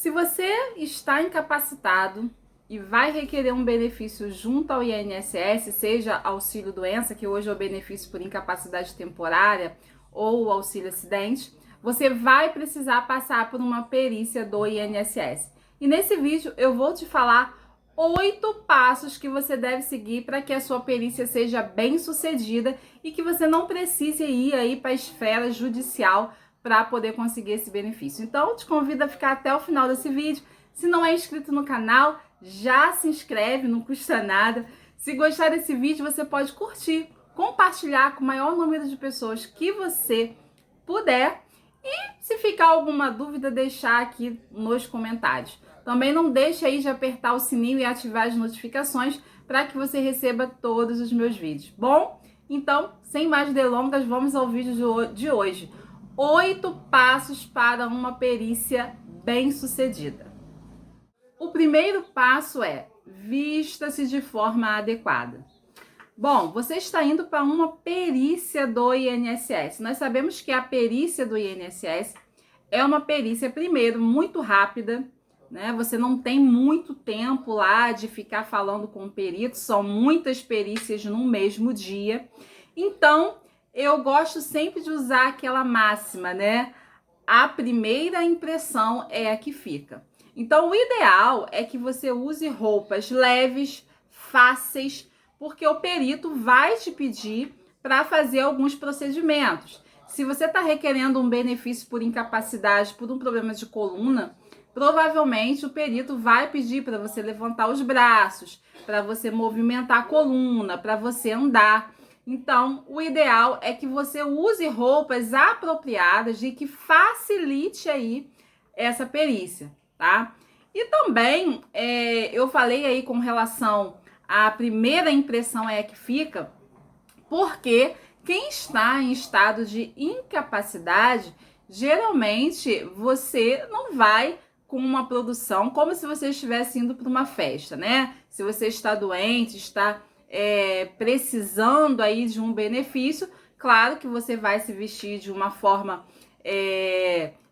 Se você está incapacitado e vai requerer um benefício junto ao INSS, seja auxílio doença, que hoje é o benefício por incapacidade temporária, ou auxílio acidente, você vai precisar passar por uma perícia do INSS. E nesse vídeo eu vou te falar 8 passos que você deve seguir para que a sua perícia seja bem sucedida e que você não precise ir aí para a esfera judicial para poder conseguir esse benefício. Então, eu te convido a ficar até o final desse vídeo. Se não é inscrito no canal, já se inscreve, não custa nada. Se gostar desse vídeo, você pode curtir, compartilhar com o maior número de pessoas que você puder. E se ficar alguma dúvida, deixar aqui nos comentários. Também não deixe aí de apertar o sininho e ativar as notificações para que você receba todos os meus vídeos. Bom, então, sem mais delongas, vamos ao vídeo de hoje. 8 passos para uma perícia bem-sucedida. O primeiro passo é: vista-se de forma adequada. Bom, você está indo para uma perícia do INSS. Nós sabemos que a perícia do INSS é uma perícia, primeiro, muito rápida, né? Você não tem muito tempo lá de ficar falando com o perito, são muitas perícias no mesmo dia. Então, eu gosto sempre de usar aquela máxima, né? A primeira impressão é a que fica. Então, o ideal é que você use roupas leves, fáceis, porque o perito vai te pedir para fazer alguns procedimentos. Se você está requerendo um benefício por incapacidade, por um problema de coluna, provavelmente o perito vai pedir para você levantar os braços, para você movimentar a coluna, para você andar. Então, o ideal é que você use roupas apropriadas e que facilite aí essa perícia, tá? E também, eu falei aí com relação à primeira impressão é a que fica, porque quem está em estado de incapacidade, geralmente você não vai com uma produção como se você estivesse indo para uma festa, né? Se você está doente, está precisando aí de um benefício, claro que você vai se vestir de uma forma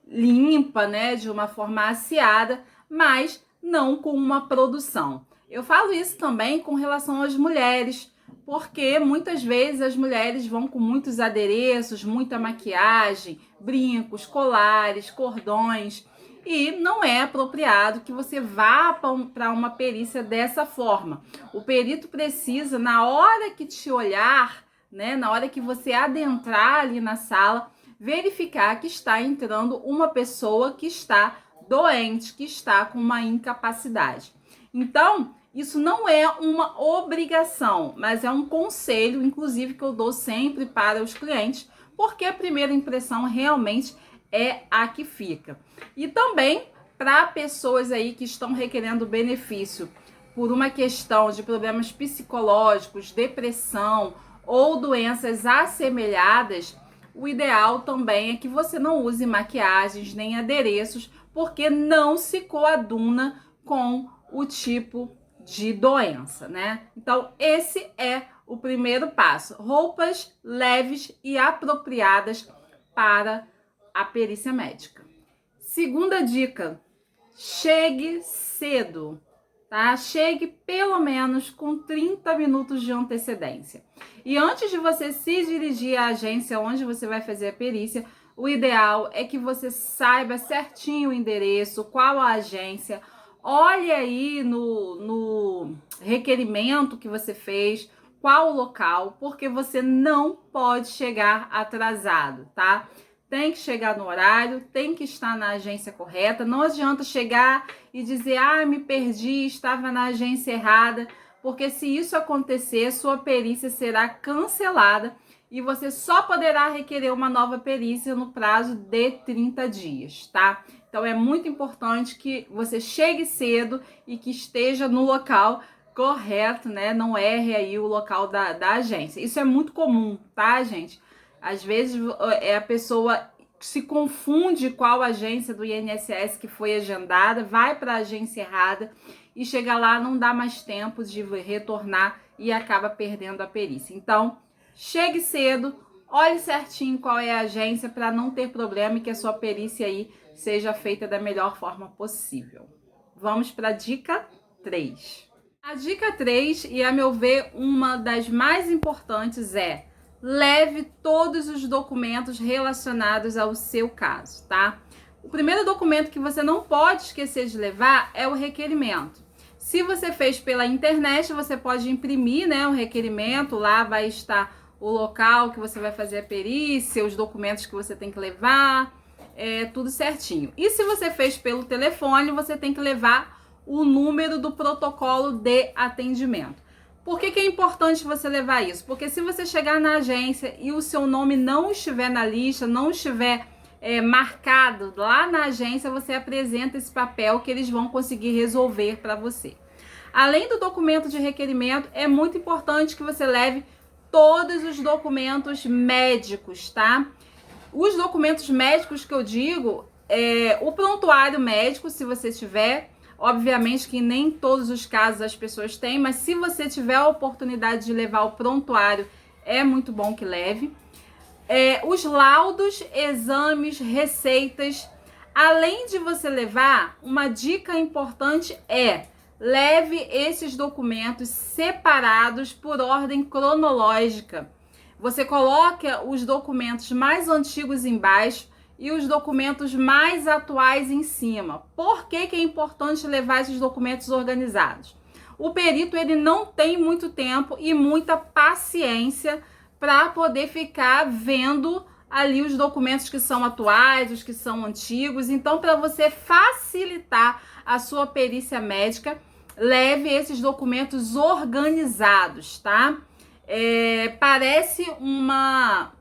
limpa, né, de uma forma aciada, mas não com uma produção. Eu falo isso também com relação às mulheres, porque muitas vezes as mulheres vão com muitos adereços, muita maquiagem, brincos, colares, cordões, e não é apropriado que você vá para uma perícia dessa forma. O perito precisa, na hora que te olhar, né, na hora que você adentrar ali na sala, verificar que está entrando uma pessoa que está doente, que está com uma incapacidade. Então, isso não é uma obrigação, mas é um conselho, inclusive, que eu dou sempre para os clientes, porque a primeira impressão realmente é a que fica. E também para pessoas aí que estão requerendo benefício por uma questão de problemas psicológicos, depressão ou doenças assemelhadas, o ideal também é que você não use maquiagens nem adereços, porque não se coaduna com o tipo de doença, né? Então, esse é o primeiro passo. Roupas leves e apropriadas para a perícia médica. Segunda dica: chegue cedo, tá? Chegue pelo menos com 30 minutos de antecedência. E antes de você se dirigir à agência onde você vai fazer a perícia, o ideal é que você saiba certinho o endereço, qual a agência. Olhe aí no requerimento que você fez, qual o local, porque você não pode chegar atrasado, tá? Tem que chegar no horário, tem que estar na agência correta. Não adianta chegar e dizer, me perdi, estava na agência errada, porque se isso acontecer, sua perícia será cancelada e você só poderá requerer uma nova perícia no prazo de 30 dias, tá? Então é muito importante que você chegue cedo e que esteja no local correto, né? Não erre aí o local da agência. Isso é muito comum, tá, gente? Às vezes a pessoa se confunde qual agência do INSS que foi agendada, vai para a agência errada e chega lá, não dá mais tempo de retornar e acaba perdendo a perícia. Então, chegue cedo, olhe certinho qual é a agência para não ter problema e que a sua perícia aí seja feita da melhor forma possível. Vamos para a dica 3. A dica 3, e a meu ver uma das mais importantes, é: leve todos os documentos relacionados ao seu caso, tá? O primeiro documento que você não pode esquecer de levar é o requerimento. Se você fez pela internet, você pode imprimir, né, o requerimento, lá vai estar o local que você vai fazer a perícia, os documentos que você tem que levar, tudo certinho. E se você fez pelo telefone, você tem que levar o número do protocolo de atendimento. Por que é importante você levar isso? Porque se você chegar na agência e o seu nome não estiver na lista, não estiver marcado lá na agência, você apresenta esse papel que eles vão conseguir resolver para você. Além do documento de requerimento, é muito importante que você leve todos os documentos médicos, tá? Os documentos médicos que eu digo, o prontuário médico, se você tiver. Obviamente que nem todos os casos as pessoas têm, mas se você tiver a oportunidade de levar o prontuário, é muito bom que leve. Os laudos, exames, receitas. Além de você levar, uma dica importante é: leve esses documentos separados por ordem cronológica. Você coloca os documentos mais antigos embaixo e os documentos mais atuais em cima. Por que é importante levar esses documentos organizados? O perito, ele não tem muito tempo e muita paciência para poder ficar vendo ali os documentos que são atuais, os que são antigos. Então, para você facilitar a sua perícia médica, leve esses documentos organizados, tá? Parece uma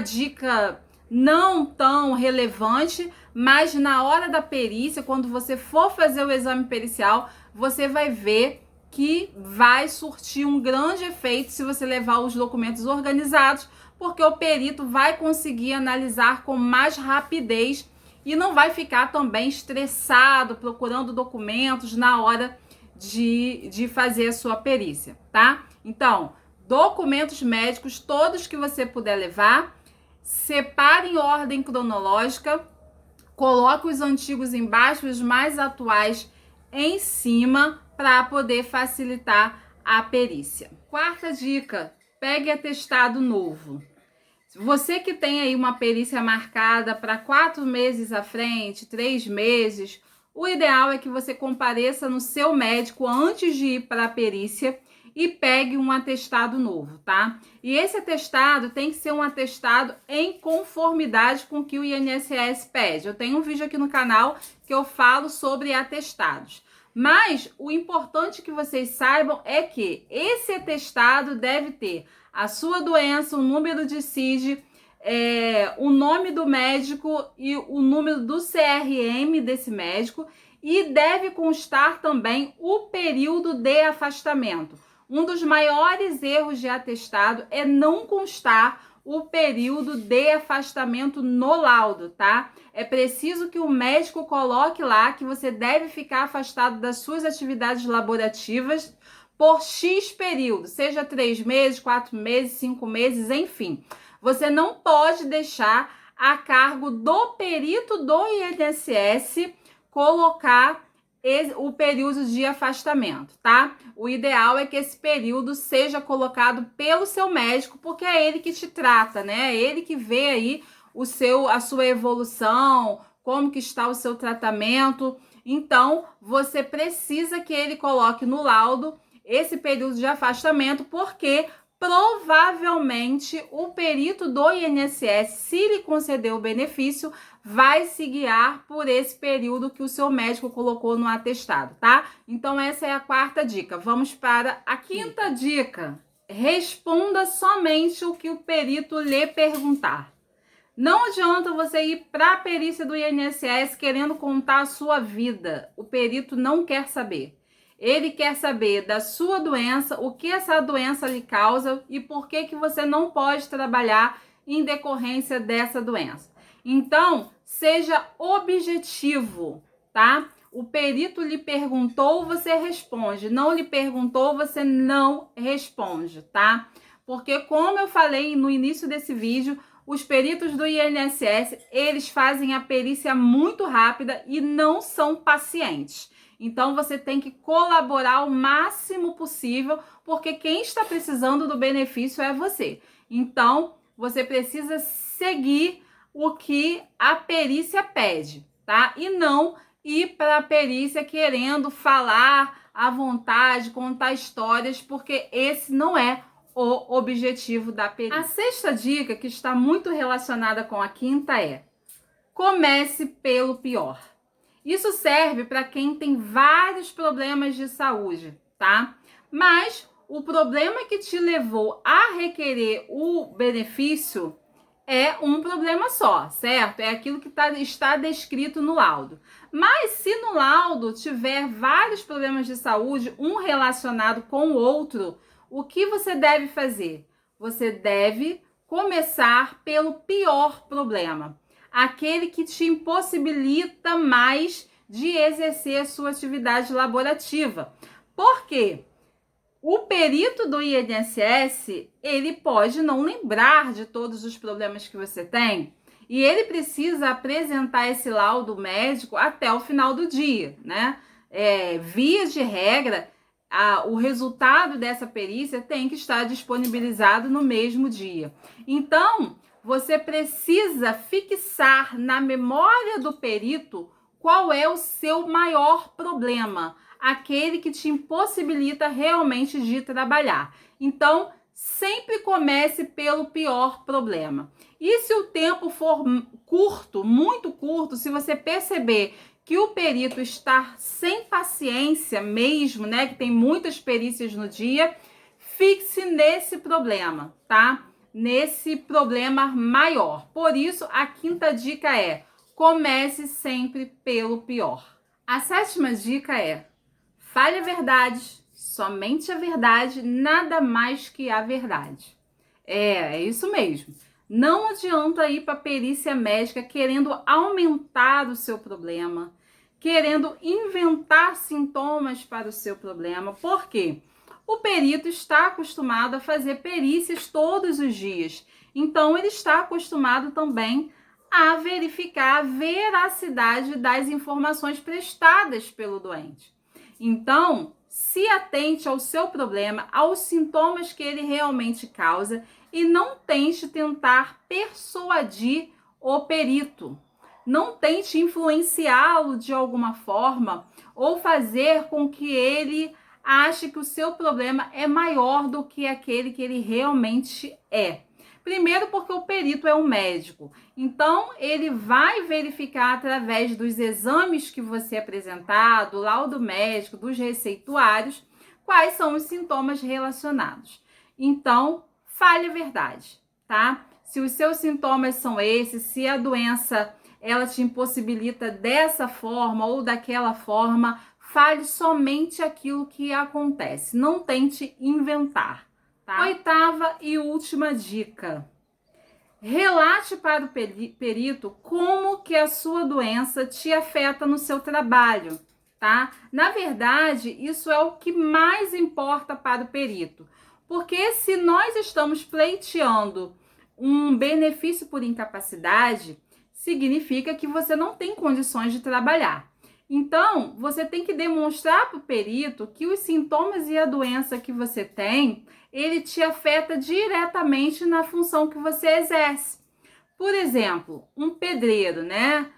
dica não tão relevante, mas na hora da perícia, quando você for fazer o exame pericial, você vai ver que vai surtir um grande efeito se você levar os documentos organizados, porque o perito vai conseguir analisar com mais rapidez e não vai ficar também estressado procurando documentos na hora de fazer a sua perícia, tá? Então, documentos médicos, todos que você puder levar, separe em ordem cronológica, coloque os antigos embaixo, os mais atuais em cima, para poder facilitar a perícia. Quarta dica: pegue atestado novo. Você que tem aí uma perícia marcada para 4 meses à frente, 3 meses, o ideal é que você compareça no seu médico antes de ir para a perícia e pegue um atestado novo, tá? E esse atestado tem que ser um atestado em conformidade com o que o INSS pede. Eu tenho um vídeo aqui no canal que eu falo sobre atestados. Mas o importante que vocês saibam é que esse atestado deve ter a sua doença, o número de CID, o nome do médico e o número do CRM desse médico, e deve constar também o período de afastamento. Um dos maiores erros de atestado é não constar o período de afastamento no laudo, tá? É preciso que o médico coloque lá que você deve ficar afastado das suas atividades laborativas por X período, seja 3 meses, 4 meses, 5 meses, enfim. Você não pode deixar a cargo do perito do INSS colocar o período de afastamento, tá? O ideal é que esse período seja colocado pelo seu médico, porque é ele que te trata, né? É ele que vê aí a sua evolução, como que está o seu tratamento. Então, você precisa que ele coloque no laudo esse período de afastamento, porque provavelmente o perito do INSS, se lhe conceder o benefício, vai se guiar por esse período que o seu médico colocou no atestado, tá? Então essa é a quarta dica. Vamos para a quinta dica. Responda somente o que o perito lhe perguntar. Não adianta você ir para a perícia do INSS querendo contar a sua vida. O perito não quer saber. Ele quer saber da sua doença, o que essa doença lhe causa e por que você não pode trabalhar em decorrência dessa doença. Então, seja objetivo, tá? O perito lhe perguntou, você responde. Não lhe perguntou, você não responde, tá? Porque, como eu falei no início desse vídeo, Os peritos do INSS, eles fazem a perícia muito rápida e não são pacientes. Então, você tem que colaborar o máximo possível, porque quem está precisando do benefício é você. Então, você precisa seguir o que a perícia pede, tá? E não ir para a perícia querendo falar à vontade, contar histórias, porque esse não é o objetivo da perícia. A sexta dica, que está muito relacionada com a quinta, é: comece pelo pior. Isso serve para quem tem vários problemas de saúde, tá? Mas o problema que te levou a requerer o benefício é um problema só, certo? É aquilo que está descrito no laudo. Mas se no laudo tiver vários problemas de saúde, um relacionado com o outro, o que você deve fazer? Você deve começar pelo pior problema, aquele que te impossibilita mais de exercer a sua atividade laborativa. Por quê? O perito do INSS, ele pode não lembrar de todos os problemas que você tem e ele precisa apresentar esse laudo médico até o final do dia, né? Via de regra, o resultado dessa perícia tem que estar disponibilizado no mesmo dia. Então, você precisa fixar na memória do perito qual é o seu maior problema, aquele que te impossibilita realmente de trabalhar. Então, sempre comece pelo pior problema. E se o tempo for curto, muito curto, se você perceber que o perito está sem paciência mesmo, né, que tem muitas perícias no dia, fixe nesse problema, tá? Nesse problema maior. Por isso, a quinta dica é: comece sempre pelo pior. A sétima dica é: fale a verdade, somente a verdade, nada mais que a verdade. É isso mesmo. Não adianta ir para a perícia médica querendo aumentar o seu problema, querendo inventar sintomas para o seu problema. Por quê? O perito está acostumado a fazer perícias todos os dias. Então, ele está acostumado também a verificar a veracidade das informações prestadas pelo doente. Então, se atente ao seu problema, aos sintomas que ele realmente causa e não tente tentar persuadir o perito. Não tente influenciá-lo de alguma forma ou fazer com que ele ache que o seu problema é maior do que aquele que ele realmente é. Primeiro, porque o perito é um médico, então ele vai verificar através dos exames que você apresentar, do laudo médico, dos receituários, quais são os sintomas relacionados. Então, fale a verdade, tá? Se os seus sintomas são esses, se a doença ela te impossibilita dessa forma ou daquela forma, fale somente aquilo que acontece, não tente inventar. Tá? Oitava e última dica: relate para o perito como que a sua doença te afeta no seu trabalho, tá? Na verdade, isso é o que mais importa para o perito, porque se nós estamos pleiteando um benefício por incapacidade, significa que você não tem condições de trabalhar. Então, você tem que demonstrar para o perito que os sintomas e a doença que você tem, ele te afeta diretamente na função que você exerce. Por exemplo, um pedreiro, né?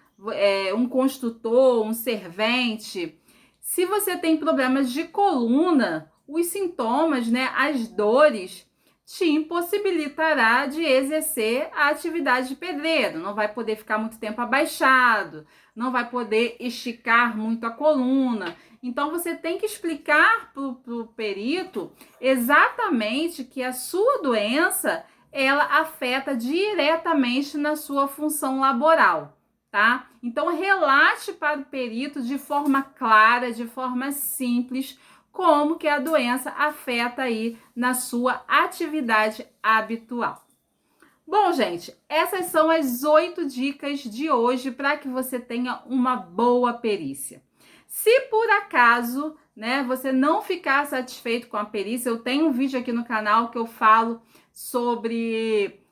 Um construtor, um servente. Se você tem problemas de coluna, os sintomas, né? As dores te impossibilitará de exercer a atividade de pedreiro. Não vai poder ficar muito tempo abaixado, não vai poder esticar muito a coluna. Então, você tem que explicar para o perito exatamente que a sua doença, ela afeta diretamente na sua função laboral, tá? Então, relate para o perito de forma clara, de forma simples, como que a doença afeta aí na sua atividade habitual. Bom, gente, essas são as 8 dicas de hoje para que você tenha uma boa perícia. Se por acaso, né, você não ficar satisfeito com a perícia, eu tenho um vídeo aqui no canal que eu falo sobre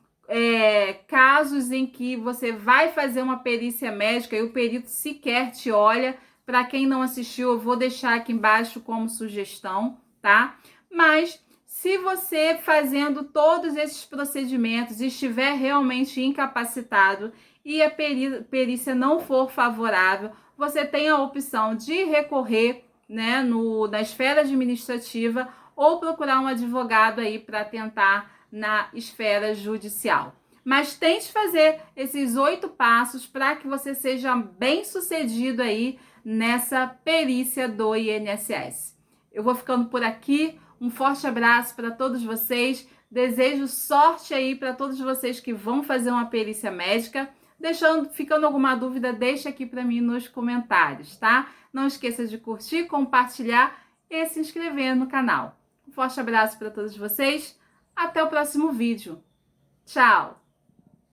casos em que você vai fazer uma perícia médica e o perito sequer te olha. Para quem não assistiu, eu vou deixar aqui embaixo como sugestão, tá? Mas se você fazendo todos esses procedimentos estiver realmente incapacitado e a perícia não for favorável, você tem a opção de recorrer, né, na esfera administrativa ou procurar um advogado aí para tentar na esfera judicial. Mas tente fazer esses 8 passos para que você seja bem sucedido aí nessa perícia do INSS. Eu vou ficando por aqui. Um forte abraço para todos vocês. Desejo sorte aí para todos vocês que vão fazer uma perícia médica. Ficando alguma dúvida, deixa aqui para mim nos comentários, tá? Não esqueça de curtir, compartilhar e se inscrever no canal. Um forte abraço para todos vocês. Até o próximo vídeo. Tchau!